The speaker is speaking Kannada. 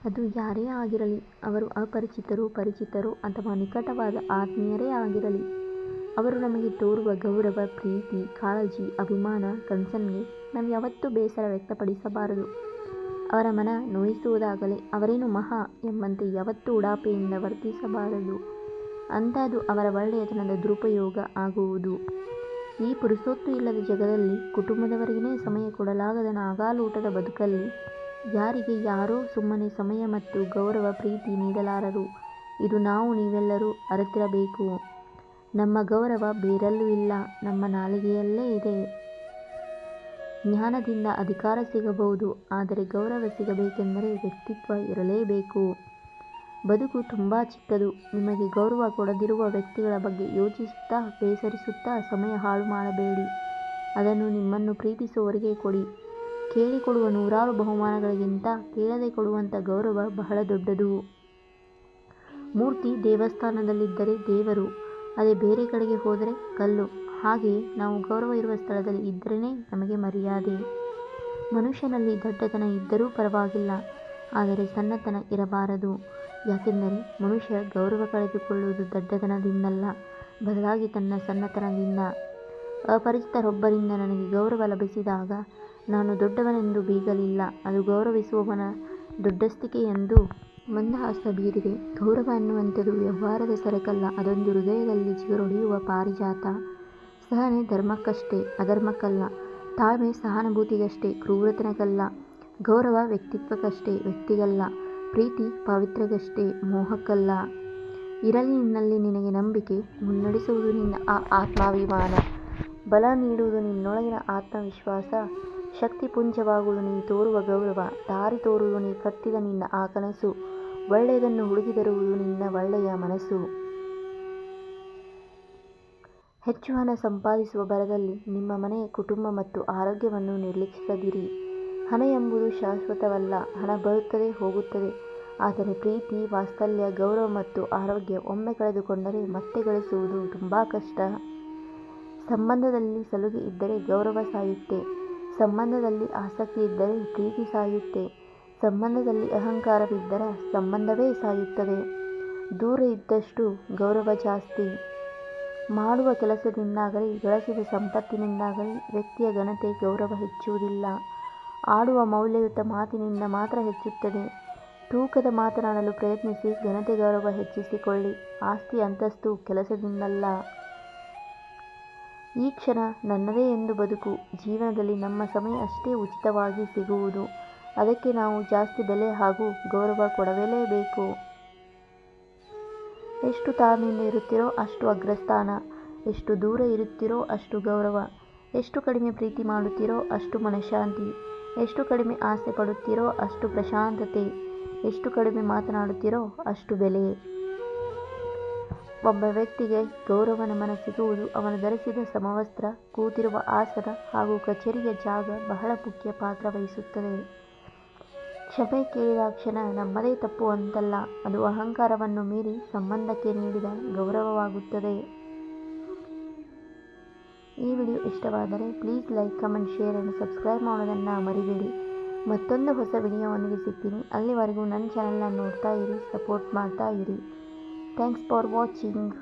ಅದು ಯಾರೇ ಆಗಿರಲಿ, ಅವರು ಅಪರಿಚಿತರು, ಪರಿಚಿತರು ಅಥವಾ ನಿಕಟವಾದ ಆತ್ಮೀಯರೇ ಆಗಿರಲಿ, ಅವರು ನಮಗೆ ತೋರುವ ಗೌರವ, ಪ್ರೀತಿ, ಕಾಳಜಿ, ಅಭಿಮಾನ, ಕನ್ಸರ್ನ್ಗೆ ನಾವು ಯಾವತ್ತೂ ಬೇಸರ ವ್ಯಕ್ತಪಡಿಸಬಾರದು. ಅವರ ಮನ ನೋಯಿಸುವುದಾಗಲಿ, ಅವರೇನು ಮಹಾ ಎಂಬಂತೆ ಯಾವತ್ತೂ ಉಡಾಪೆಯಿಂದ ವರ್ತಿಸಬಾರದು. ಅಂಥದ್ದು ಅವರ ಒಳ್ಳೆಯತನದ ದುರುಪಯೋಗ ಆಗುವುದು. ಈ ಪುರುಸೊತ್ತು ಇಲ್ಲದ ಜಗದಲ್ಲಿ, ಕುಟುಂಬದವರಿಗೇ ಸಮಯ ಕೊಡಲಾಗದ ನಾಗಾಲೂಟದ ಬದುಕಲ್ಲಿ ಯಾರಿಗೆ ಯಾರೋ ಸುಮ್ಮನೆ ಸಮಯ ಮತ್ತು ಗೌರವ, ಪ್ರೀತಿ ನೀಡಲಾರರು. ಇದು ನಾವು ನೀವೆಲ್ಲರೂ ಅರಿತಿರಬೇಕು. ನಮ್ಮ ಗೌರವ ಬೇರೆಲ್ಲೂ ಇಲ್ಲ, ನಮ್ಮ ನಾಲಿಗೆಯಲ್ಲೇ ಇದೆ. ಜ್ಞಾನದಿಂದ ಅಧಿಕಾರ ಸಿಗಬಹುದು, ಆದರೆ ಗೌರವ ಸಿಗಬೇಕೆಂದರೆ ವ್ಯಕ್ತಿತ್ವ ಇರಲೇಬೇಕು. ಬದುಕು ತುಂಬ ಚಿಕ್ಕದು. ನಿಮಗೆ ಗೌರವ ಕೊಡದಿರುವ ವ್ಯಕ್ತಿಗಳ ಬಗ್ಗೆ ಯೋಚಿಸುತ್ತಾ, ಬೇಸರಿಸುತ್ತಾ ಸಮಯ ಹಾಳು ಮಾಡಬೇಡಿ. ಅದನ್ನು ನಿಮ್ಮನ್ನು ಪ್ರೀತಿಸುವವರಿಗೆ ಕೊಡಿ. ಕೇಳಿಕೊಡುವ ನೂರಾರು ಬಹುಮಾನಗಳಿಗಿಂತ ಕೇಳದೆ ಕೊಡುವಂಥ ಗೌರವ ಬಹಳ ದೊಡ್ಡದು. ಮೂರ್ತಿ ದೇವಸ್ಥಾನದಲ್ಲಿದ್ದರೆ ದೇವರು, ಅದೇ ಬೇರೆ ಕಡೆಗೆ ಹೋದರೆ ಕಲ್ಲು. ಹಾಗೆಯೇ ನಾವು ಗೌರವ ಇರುವ ಸ್ಥಳದಲ್ಲಿ ಇದ್ದರೇನೆ ನಮಗೆ ಮರ್ಯಾದೆ. ಮನುಷ್ಯನಲ್ಲಿ ದಡ್ಡತನ ಇದ್ದರೂ ಪರವಾಗಿಲ್ಲ, ಆದರೆ ಸಣ್ಣತನ ಇರಬಾರದು. ಯಾಕೆಂದರೆ ಮನುಷ್ಯ ಗೌರವ ಕಳೆದುಕೊಳ್ಳುವುದು ದಡ್ಡತನದಿಂದಲ್ಲ, ಬದಲಾಗಿ ತನ್ನ ಸಣ್ಣತನದಿಂದ. ಅಪರಿಚಿತರೊಬ್ಬರಿಂದ ನನಗೆ ಗೌರವ ಲಭಿಸಿದಾಗ ನಾನು ದೊಡ್ಡವನೆಂದು ಬೀಗಲಿಲ್ಲ, ಅದು ಗೌರವಿಸುವವನ ದೊಡ್ಡಸ್ತಿಕೆ ಎಂದು ಮಂದಹಾಸ ಬೀರಿದೆ. ಗೌರವ ಅನ್ನುವಂಥದ್ದು ವ್ಯವಹಾರದ ಸರಕಲ್ಲ, ಅದೊಂದು ಹೃದಯದಲ್ಲಿ ಚಿಗುರೊಡೆಯುವ ಪಾರಿಜಾತ. ಸಹನೆ ಧರ್ಮಕ್ಕಷ್ಟೇ, ಅಧರ್ಮಕ್ಕಲ್ಲ. ತಾಳ್ಮೆ ಸಹಾನುಭೂತಿಗಷ್ಟೇ, ಕ್ರೂರತನಕ್ಕಲ್ಲ. ಗೌರವ ವ್ಯಕ್ತಿತ್ವಕ್ಕಷ್ಟೇ, ವ್ಯಕ್ತಿಗಲ್ಲ. ಪ್ರೀತಿ ಪಾವಿತ್ರ್ಯಕ್ಕಷ್ಟೇ, ಮೋಹಕ್ಕಲ್ಲ. ಇರಲಿ ನಿನ್ನಲ್ಲಿ ನಿನಗೆ ನಂಬಿಕೆ, ಮುನ್ನಡೆಸುವುದು ನಿನ್ನ ಆತ್ಮಾಭಿಮಾನ, ಬಲ ನೀಡುವುದು ನಿನ್ನೊಳಗಿನ ಆತ್ಮವಿಶ್ವಾಸ, ಶಕ್ತಿಪುಂಜವಾಗುವುದು ನೀ ತೋರುವ ಗೌರವ, ದಾರಿ ತೋರುವುದು ನೀ ಕಟ್ಟಿದ ನಿನ್ನ ಆ ಕನಸು, ಒಳ್ಳೆಯದನ್ನು ಹುಡುಕಿ ತರುವುದು ನಿನ್ನ ಒಳ್ಳೆಯ ಮನಸ್ಸು. ಹೆಚ್ಚು ಹಣ ಸಂಪಾದಿಸುವ ಭರದಲ್ಲಿ ನಿಮ್ಮ ಮನೆ, ಕುಟುಂಬ ಮತ್ತು ಆರೋಗ್ಯವನ್ನು ನಿರ್ಲಕ್ಷಿಸದಿರಿ. ಹಣ ಎಂಬುದು ಶಾಶ್ವತವಲ್ಲ, ಹಣ ಬರುತ್ತದೆ ಹೋಗುತ್ತದೆ. ಆದರೆ ಪ್ರೀತಿ, ವಾತ್ಸಲ್ಯ, ಗೌರವ ಮತ್ತು ಆರೋಗ್ಯ ಒಮ್ಮೆ ಕಳೆದುಕೊಂಡರೆ ಮತ್ತೆ ಗಳಿಸುವುದು ತುಂಬ ಕಷ್ಟ. ಸಂಬಂಧದಲ್ಲಿ ಸಲುಗೆ ಇದ್ದರೆ ಗೌರವ ಸಾಯುತ್ತೆ. ಸಂಬಂಧದಲ್ಲಿ ಆಸಕ್ತಿ ಇದ್ದರೆ ಪ್ರೀತಿ ಸಾಯುತ್ತೆ. ಸಂಬಂಧದಲ್ಲಿ ಅಹಂಕಾರವಿದ್ದರೆ ಸಂಬಂಧವೇ ಸಾಯುತ್ತದೆ. ದೂರ ಇದ್ದಷ್ಟು ಗೌರವ ಜಾಸ್ತಿ. ಮಾಡುವ ಕೆಲಸದಿಂದಾಗಲಿ, ಗಳಿಸಿದ ಸಂಪತ್ತಿನಿಂದಾಗಲಿ ವ್ಯಕ್ತಿಯ ಘನತೆ, ಗೌರವ ಹೆಚ್ಚುವುದಿಲ್ಲ. ಆಡುವ ಮೌಲ್ಯಯುತ ಮಾತಿನಿಂದ ಮಾತ್ರ ಹೆಚ್ಚುತ್ತದೆ. ತೂಕದ ಮಾತನಾಡಲು ಪ್ರಯತ್ನಿಸಿ, ಘನತೆ ಗೌರವ ಹೆಚ್ಚಿಸಿಕೊಳ್ಳಿ. ಆಸ್ತಿ ಅಂತಸ್ತು ಕೆಲಸದಿಂದಲ್ಲ. ಈ ಕ್ಷಣ ನನ್ನದೇ ಎಂದು ಬದುಕು. ಜೀವನದಲ್ಲಿ ನಮ್ಮ ಸಮಯ ಅಷ್ಟೇ ಉಚಿತವಾಗಿ ಸಿಗುವುದು. ಅದಕ್ಕೆ ನಾವು ಜಾಸ್ತಿ ಬೆಲೆ ಹಾಗೂ ಗೌರವ ಕೊಡಲೇಬೇಕು. ಎಷ್ಟು ತಾಳ್ಮೆಯಿಂದ ಇರುತ್ತೀರೋ ಅಷ್ಟು ಅಗ್ರಸ್ಥಾನ, ಎಷ್ಟು ದೂರ ಇರುತ್ತೀರೋ ಅಷ್ಟು ಗೌರವ, ಎಷ್ಟು ಕಡಿಮೆ ಪ್ರೀತಿ ಮಾಡುತ್ತೀರೋ ಅಷ್ಟು ಮನಃಶಾಂತಿ, ಎಷ್ಟು ಕಡಿಮೆ ಆಸೆ ಪಡುತ್ತೀರೋ ಅಷ್ಟು ಪ್ರಶಾಂತತೆ, ಎಷ್ಟು ಕಡಿಮೆ ಮಾತನಾಡುತ್ತೀರೋ ಅಷ್ಟು ಬೆಲೆ. ಒಬ್ಬ ವ್ಯಕ್ತಿಗೆ ಗೌರವ, ನಮನ ಸಿಗುವುದು ಅವನು ಧರಿಸಿದ ಸಮವಸ್ತ್ರ, ಕೂತಿರುವ ಆಸನ ಹಾಗೂ ಕಚೇರಿಯ ಜಾಗ ಬಹಳ ಮುಖ್ಯ ಪಾತ್ರ ವಹಿಸುತ್ತದೆ. ಕ್ಷಮೆ ಕೇಳಿದಾಕ್ಷಣ ನಮ್ಮದೇ ತಪ್ಪು ಅಂತಲ್ಲ, ಅದು ಅಹಂಕಾರವನ್ನು ಮೀರಿ ಸಂಬಂಧಕ್ಕೆ ನೀಡಿದ ಗೌರವವಾಗುತ್ತದೆ. ಈ ವಿಡಿಯೋ ಇಷ್ಟವಾದರೆ please like, comment, share and subscribe ಮಾಡೋದನ್ನು ಮರಿಬೇಡಿ. ಮತ್ತೊಂದು ಹೊಸ ವಿಡಿಯೋವೊಂದಿಗೆ ಸಿಗ್ತೀನಿ. ಅಲ್ಲಿವರೆಗೂ ನನ್ನ ಚಾನಲ್ನ ನೋಡ್ತಾ ಇರಿ, ಸಪೋರ್ಟ್ ಮಾಡ್ತಾ ಇರಿ. Thanks for watching.